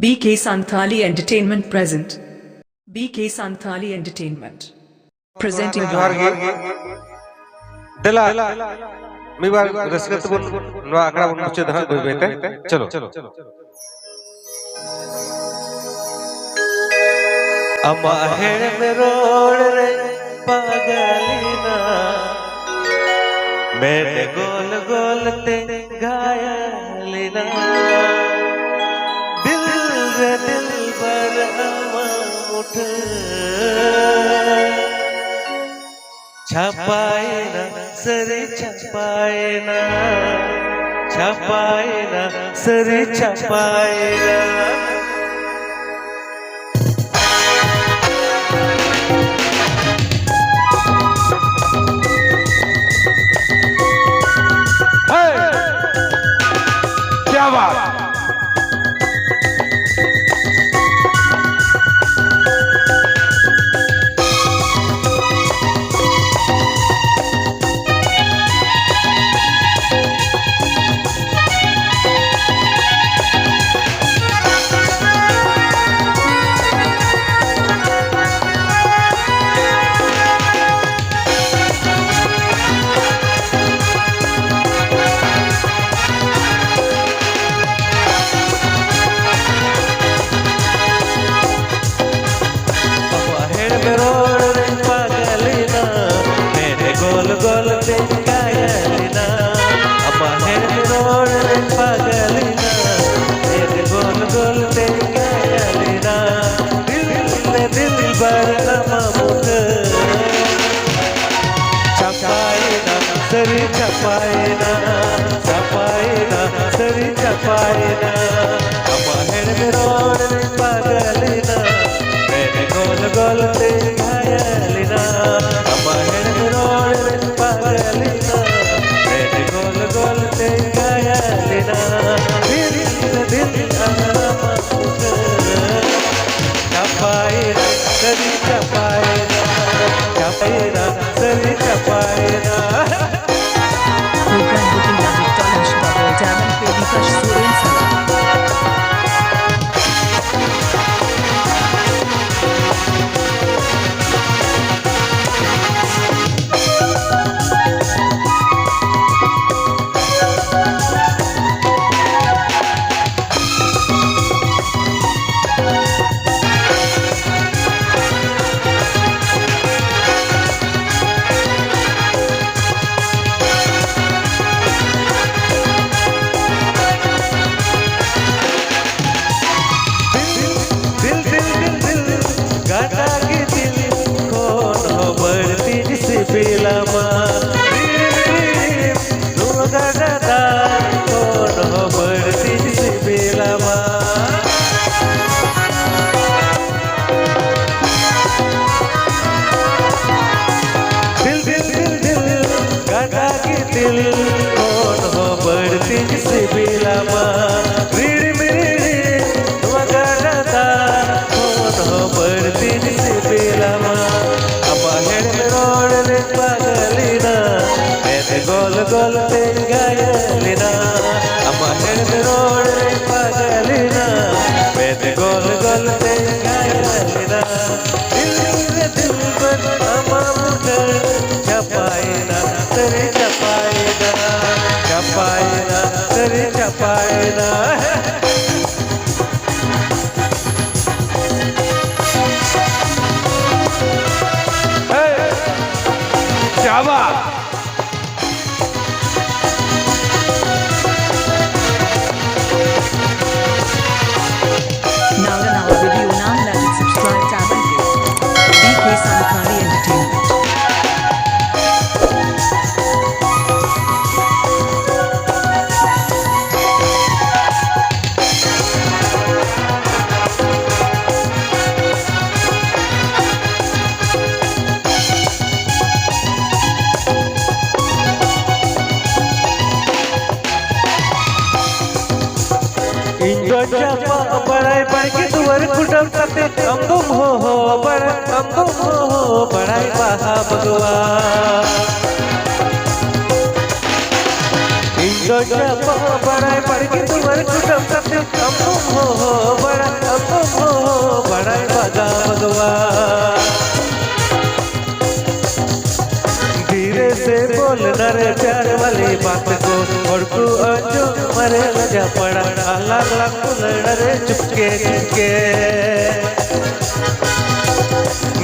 BK Santhali Entertainment present. BK Santhali Entertainment presenting dela mi bar raskat bun no akra bun muche dana bete chalo amma her me road re pagalina maine gol gol te gayalina dil re dil bar ama uth छपाए ना सरे छपाए ना सरे छपाए ना क्या बात सरी छपाएना सरी छपाएना अमाहर में रोड में पागलिना मेरे गोल गोल ते घायलिना अमाहर में रोड में पागलिना मेरे गोल गोल ते घायलिना दिल अनमा छपाएना सरी छपाएना सरी छपाएना program booking David Tosh Bubble Diamond Baby Crush Suren Saga Bilama Nugadada Kono berti si bilama Dil Gada ki dil Kono berti si bilama Riri miri Nugadada Kono berti si bilama पागलिना मेरे गोल गोल ते गायलिना अमाहर में road रे पागलिना मेरे गोल गोल ते गायलिना दिल पर अमा मुझे छपाएना तेरे छपाएना तेरे छपाएना Java. Now video now like and subscribe channel BK Santhali Entertainment Japa बड़ाई बाकी तुवर कुटम सते अंगम हो बड़ा अंगम हो बड़ाई बाहा भगवा इंदो जप बड़ाई बाकी तुवर कुटम सते अंगम हो बड़ा लजा पड़ा अलग अलग लड़ रे चुपके चुपके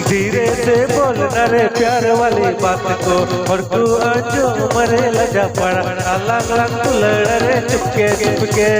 धीरे से बोलना रे प्यार वाली बात को और तू जो मरे लजा पड़ा अलग अलग लड़ रे चुपके चुपके